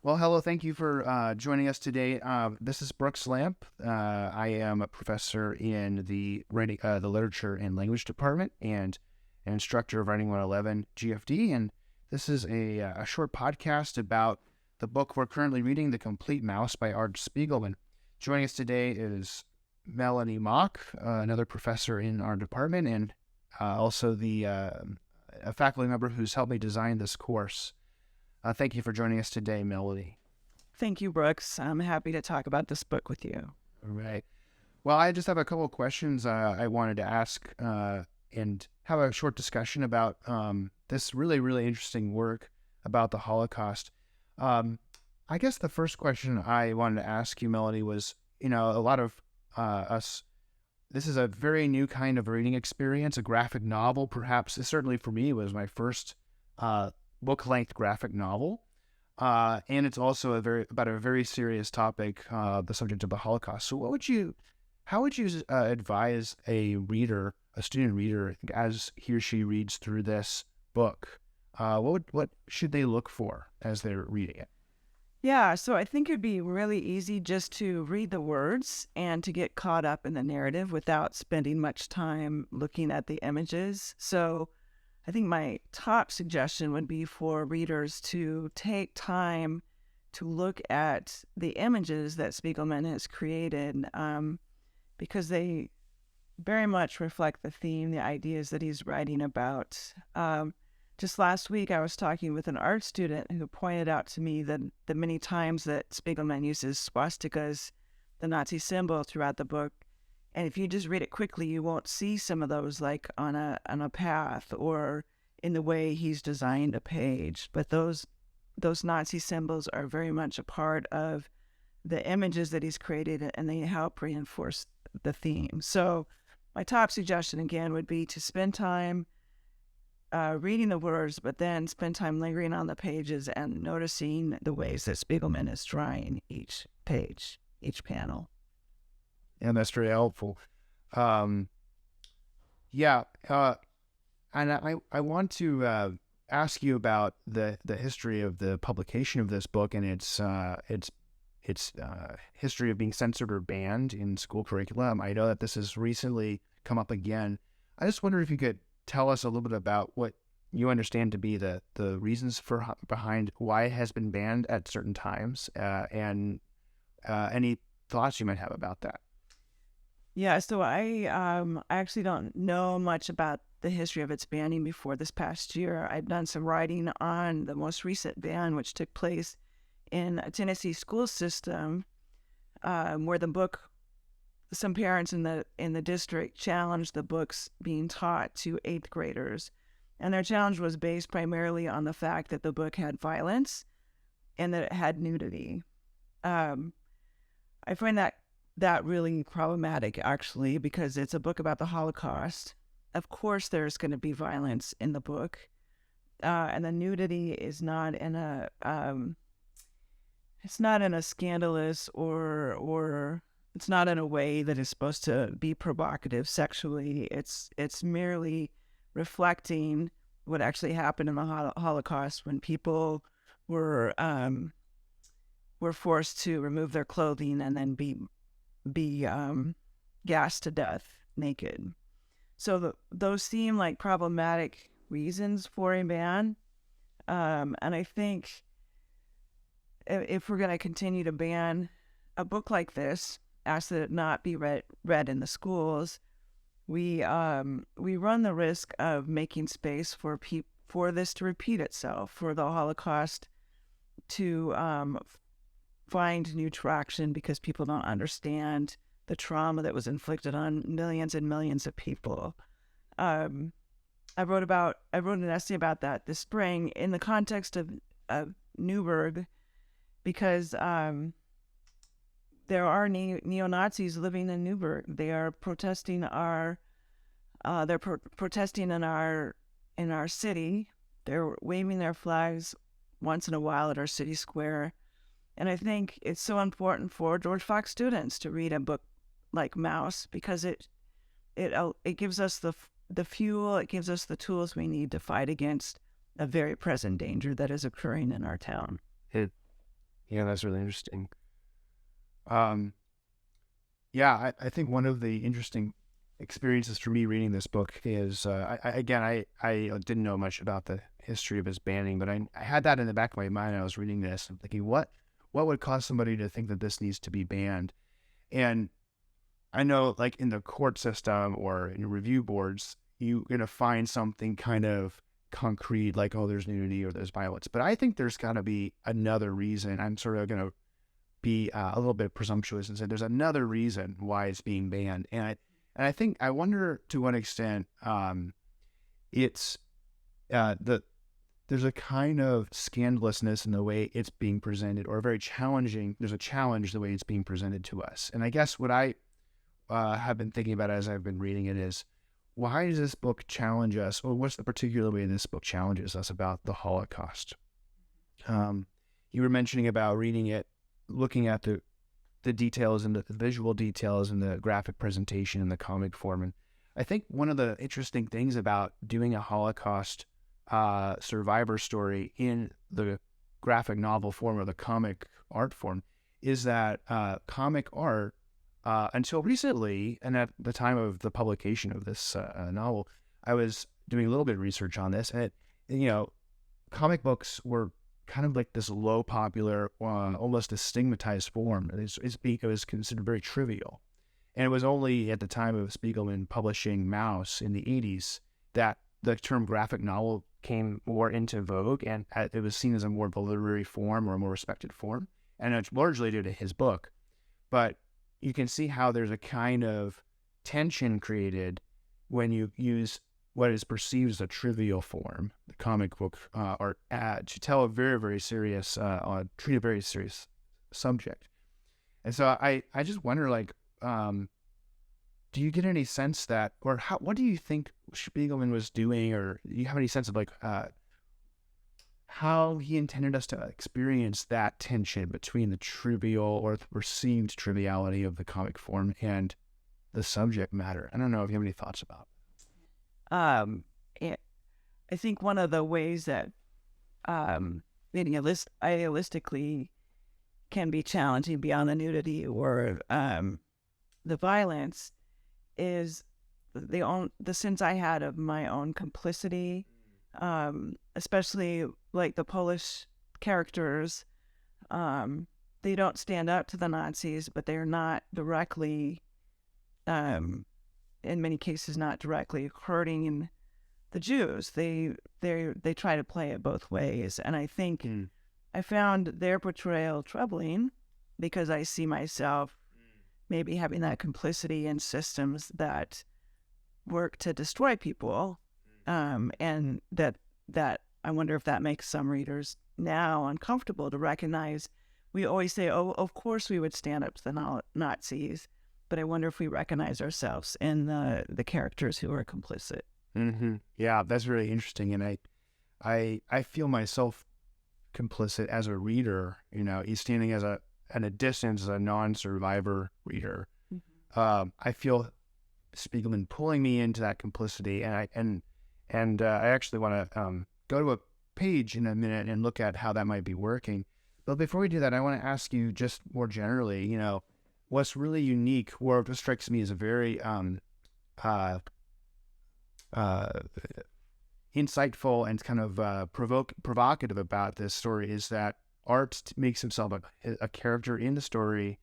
Well, hello. Thank you for joining us today. This is Brooks Lamp. I am a professor in the Literature and Language Department and an instructor of Writing 111 GFD. And this is a short podcast about the book we're currently reading, The Complete Mouse by Art Spiegelman. Joining us today is Melanie Mock, another professor in our department, and also a faculty member who's helped me design this course. Thank you for joining us today, Melody. Thank you, Brooks. I'm happy to talk about this book with you. All right. Well, I just have a couple of questions I wanted to ask and have a short discussion about this really, really interesting work about the Holocaust. I guess the first question I wanted to ask you, Melody, was, a lot of us, this is a very new kind of reading experience, a graphic novel, perhaps. Certainly for me, it was my first book-length graphic novel. And it's also about a very serious topic, the subject of the Holocaust. So how would you advise a student reader, as he or she reads through this book? What should they look for as they're reading it? Yeah, so I think it'd be really easy just to read the words and to get caught up in the narrative without spending much time looking at the images. So I think my top suggestion would be for readers to take time to look at the images that Spiegelman has created, because they very much reflect the theme, the ideas that he's writing about. Just last week, I was talking with an art student who pointed out to me that the many times that Spiegelman uses swastikas, the Nazi symbol, throughout the book. And if you just read it quickly, you won't see some of those, like on a path or in the way he's designed a page. But those Nazi symbols are very much a part of the images that he's created, and they help reinforce the theme. So my top suggestion, again, would be to spend time reading the words, but then spend time lingering on the pages and noticing the ways that Spiegelman is drawing each page, each panel. And that's very helpful. Yeah, and I want to ask you about the history of the publication of this book and its history of being censored or banned in school curriculum. I know that this has recently come up again. I just wonder if you could tell us a little bit about what you understand to be the reasons behind why it has been banned at certain times, and any thoughts you might have about that. Yeah, so I actually don't know much about the history of its banning before this past year. I've done some writing on the most recent ban, which took place in a Tennessee school system, where some parents in the district challenged the books being taught to eighth graders, and their challenge was based primarily on the fact that the book had violence and that it had nudity. I find that really problematic, actually, because it's a book about the Holocaust. Of course, there's going to be violence in the book, and the nudity is not in a it's not in a scandalous or it's not in a way that is supposed to be provocative sexually. It's merely reflecting what actually happened in the Holocaust when people were forced to remove their clothing and then be gassed to death naked. So those seem like problematic reasons for a ban, and I think if we're going to continue to ban a book like this, ask that it not be read in the schools, we run the risk of making space for this to repeat itself, for the Holocaust to find new traction because people don't understand the trauma that was inflicted on millions and millions of people. I wrote an essay about that this spring in the context of Newburgh, because there are neo-Nazis living in Newburgh. They are protesting protesting in our city. They're waving their flags once in a while at our city square. And I think it's so important for George Fox students to read a book like Mouse, because it gives us the fuel, it gives us the tools we need to fight against a very present danger that is occurring in our town. Yeah, that's really interesting. Um, yeah, I think one of the interesting experiences for me reading this book is, I didn't know much about the history of his banning, but I had that in the back of my mind. I was reading this and thinking, what would cause somebody to think that this needs to be banned? And I know, like in the court system or in review boards, you're gonna find something kind of concrete, like, oh, there's nudity or there's violence. But I think there's got to be another reason. I'm sort of gonna be a little bit presumptuous and say there's another reason why it's being banned. And I think I wonder to what extent it's the there's a kind of scandalousness in the way it's being presented, or very challenging. There's a challenge the way it's being presented to us. And I guess what I have been thinking about as I've been reading it is, why does this book challenge us, or what's the particular way this book challenges us about the Holocaust? You were mentioning about reading it, looking at the details and the visual details and the graphic presentation in the comic form. And I think one of the interesting things about doing a Holocaust survivor story in the graphic novel form or the comic art form is that comic art, until recently, and at the time of the publication of this novel, I was doing a little bit of research on this, and comic books were kind of like this low popular, almost a stigmatized form. It was considered very trivial. And it was only at the time of Spiegelman publishing Maus in the 80s that the term graphic novel came more into vogue, and it was seen as a more literary form or a more respected form. And it's largely due to his book. But you can see how there's a kind of tension created when you use what is perceived as a trivial form, the comic book art, to tell a very, very serious, treat a very serious subject. And so I just wonder, like, do you get any sense that, or what do you think Spiegelman was doing, or do you have any sense of, like, how he intended us to experience that tension between the trivial or the perceived triviality of the comic form and the subject matter? I don't know if you have any thoughts about it. I think one of the ways that idealistically can be challenging beyond the nudity or the violence is the sense I had of my own complicity, especially like the Polish characters. They don't stand up to the Nazis, but they're not directly, in many cases, not directly hurting the Jews. They try to play it both ways, and I think I found their portrayal troubling because I see myself maybe having that complicity in systems that work to destroy people, and that I wonder if that makes some readers now uncomfortable to recognize. We always say, oh, of course we would stand up to the Nazis, but I wonder if we recognize ourselves in the characters who are complicit. Mm-hmm. Yeah, that's really interesting, and I feel myself complicit as a reader. He's standing at a distance as a non-survivor reader. Mm-hmm. I feel Spiegelman pulling me into that complicity, and I actually want to go to a page in a minute and look at how that might be working. But before we do that, I want to ask you just more generally, what's really unique, or what strikes me as a very insightful and kind of provocative about this story is that Art makes himself a character in the story,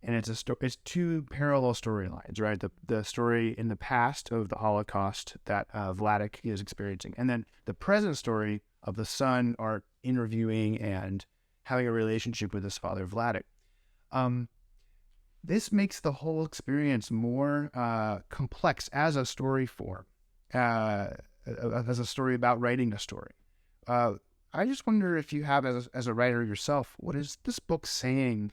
and it's two parallel storylines, right? The story in the past of the Holocaust that Vladek is experiencing, and then the present story of the son Art interviewing and having a relationship with his father Vladek. This makes the whole experience more complex as a story form, as a story about writing a story. I just wonder if you have, as a writer yourself, what is this book saying,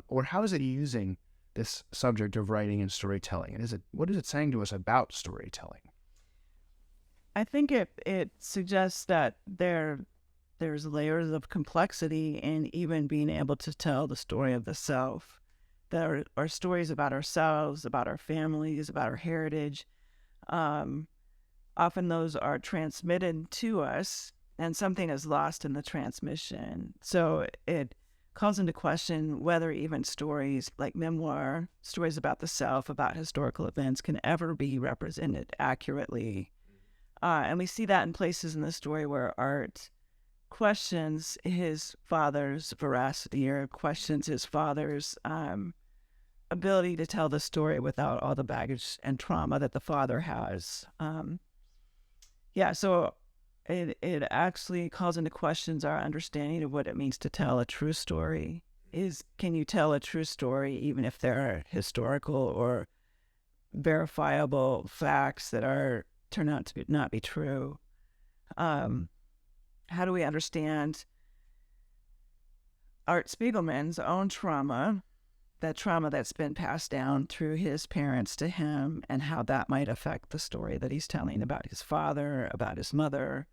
or how is it using this subject of writing and storytelling? And what is it saying to us about storytelling? I think it suggests that there's layers of complexity in even being able to tell the story of the self. There are stories about ourselves, about our families, about our heritage. Often those are transmitted to us, and something is lost in the transmission. So it calls into question whether even stories like memoir, stories about the self, about historical events, can ever be represented accurately. And we see that in places in the story where Art questions his father's veracity or questions his father's ability to tell the story without all the baggage and trauma that the father has. So it actually calls into questions our understanding of what it means to tell a true story. Can you tell a true story even if there are historical or verifiable facts that turn out to not be true? How do we understand Art Spiegelman's own trauma, that trauma that's been passed down through his parents to him, and how that might affect the story that he's telling about his father, about his mother?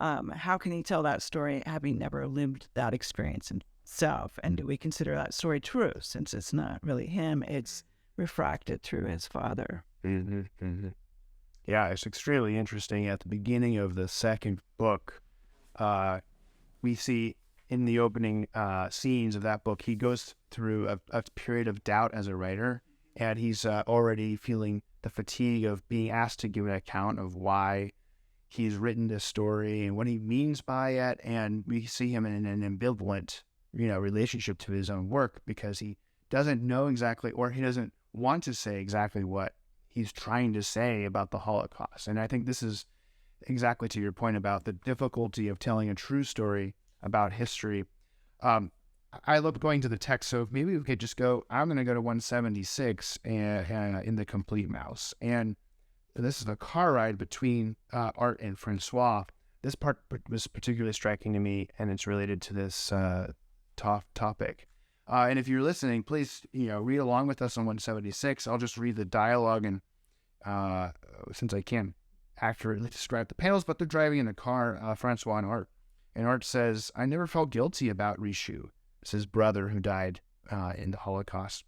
How can he tell that story having never lived that experience himself? And do we consider that story true, since it's not really him, it's refracted through his father? Mm-hmm, mm-hmm. Yeah, it's extremely interesting. At the beginning of the second book, we see in the opening scenes of that book, he goes through a period of doubt as a writer, and he's already feeling the fatigue of being asked to give an account of why he's written this story and what he means by it. And we see him in an ambivalent, relationship to his own work, because he doesn't know exactly, or he doesn't want to say exactly what he's trying to say about the Holocaust. And I think this is exactly to your point about the difficulty of telling a true story about history. I love going to the text, so maybe we could just I'm going to go to 176 in the Complete Mouse. And this is a car ride between Art and Francois. This part was particularly striking to me, and it's related to this topic. And if you're listening, please, read along with us on 176. I'll just read the dialogue, and since I can't accurately describe the panels, but they're driving in a car, Francois and Art. And Art says, "I never felt guilty about Rishu." It's his brother who died in the Holocaust.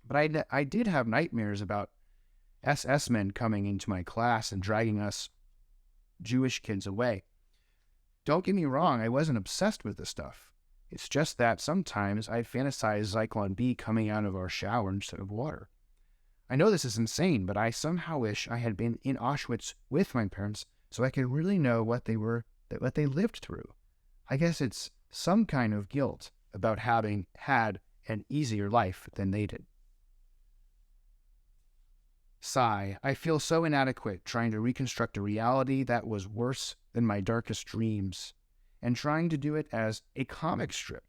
But I did have nightmares about SS men coming into my class and dragging us Jewish kids away. Don't get me wrong, I wasn't obsessed with the stuff. It's just that sometimes I fantasize Zyklon B coming out of our shower instead of water. I know this is insane, but I somehow wish I had been in Auschwitz with my parents so I could really know what they lived through. I guess it's some kind of guilt about having had an easier life than they did. Sigh, I feel so inadequate trying to reconstruct a reality that was worse than my darkest dreams, and trying to do it as a comic strip.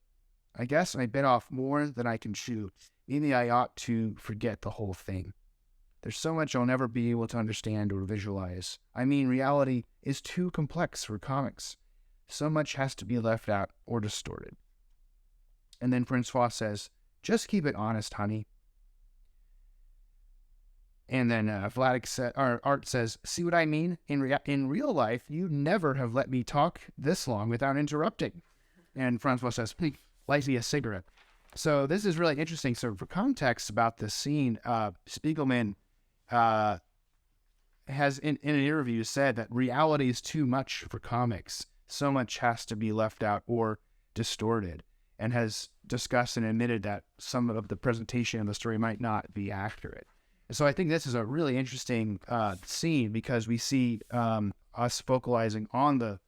I guess I bit off more than I can chew. Maybe I ought to forget the whole thing. There's so much I'll never be able to understand or visualize. I mean, reality is too complex for comics. So much has to be left out or distorted. And then Francois says, "Just keep it honest, honey." And then Art says, "See what I mean? In real life, you never have let me talk this long without interrupting." And Francois says, "Please light me a cigarette." So this is really interesting. So for context about this scene, Spiegelman has in an interview said that reality is too much for comics. So much has to be left out or distorted, and has discussed and admitted that some of the presentation of the story might not be accurate. So I think this is a really interesting scene, because we see us focalizing on the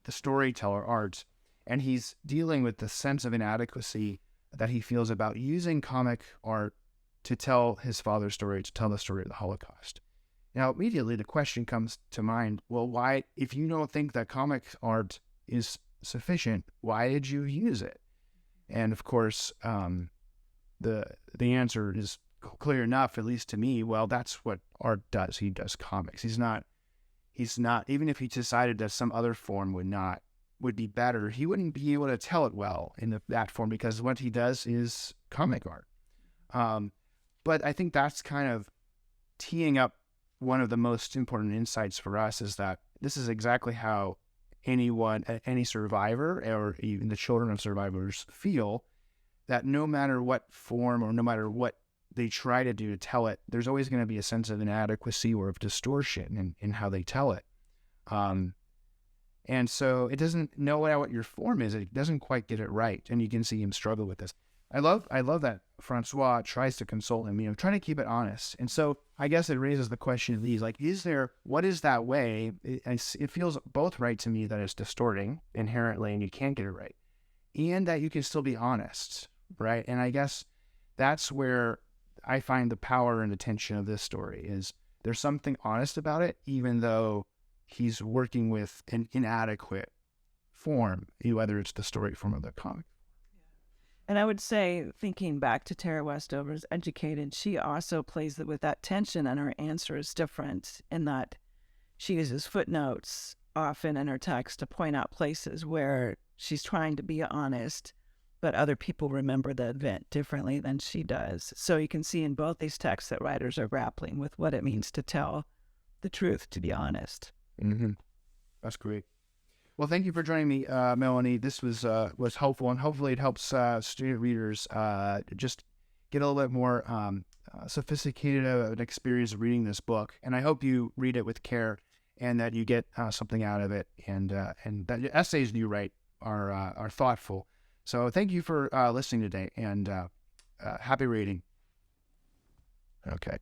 storyteller Art, and he's dealing with the sense of inadequacy that he feels about using comic art to tell his father's story, to tell the story of the Holocaust. Now, immediately the question comes to mind, well, why, if you don't think that comic art is sufficient, why did you use it? And of course, the answer is clear enough, at least to me. Well, that's what Art does. He does comics. He's not, even if he decided that some other form would be better, he wouldn't be able to tell it well in that form, because what he does is comic art. But I think that's kind of teeing up one of the most important insights for us, is that this is exactly how any survivor, or even the children of survivors, feel, that no matter what form or no matter what they try to do to tell it, there's always going to be a sense of inadequacy or of distortion in how they tell it. And so it doesn't know what your form is. It doesn't quite get it right. And you can see him struggle with this. I love that Francois tries to console him, trying to keep it honest. And so I guess it raises the question of these, like, what is that way? It feels both right to me that it's distorting inherently and you can't get it right, and that you can still be honest, right? And I guess that's where I find the power and the tension of this story is there's something honest about it, even though he's working with an inadequate form, whether it's the story form or the comic. And I would say, thinking back to Tara Westover's Educated, she also plays with that tension, and her answer is different in that she uses footnotes often in her text to point out places where she's trying to be honest, but other people remember the event differently than she does. So you can see in both these texts that writers are grappling with what it means to tell the truth, to be honest. Mm-hmm. That's great. Well, thank you for joining me, Melanie. This was helpful, and hopefully it helps student readers just get a little bit more sophisticated of an experience of reading this book. And I hope you read it with care, and that you get something out of it, and that the essays you write are thoughtful. So thank you for listening today, and happy reading. Okay.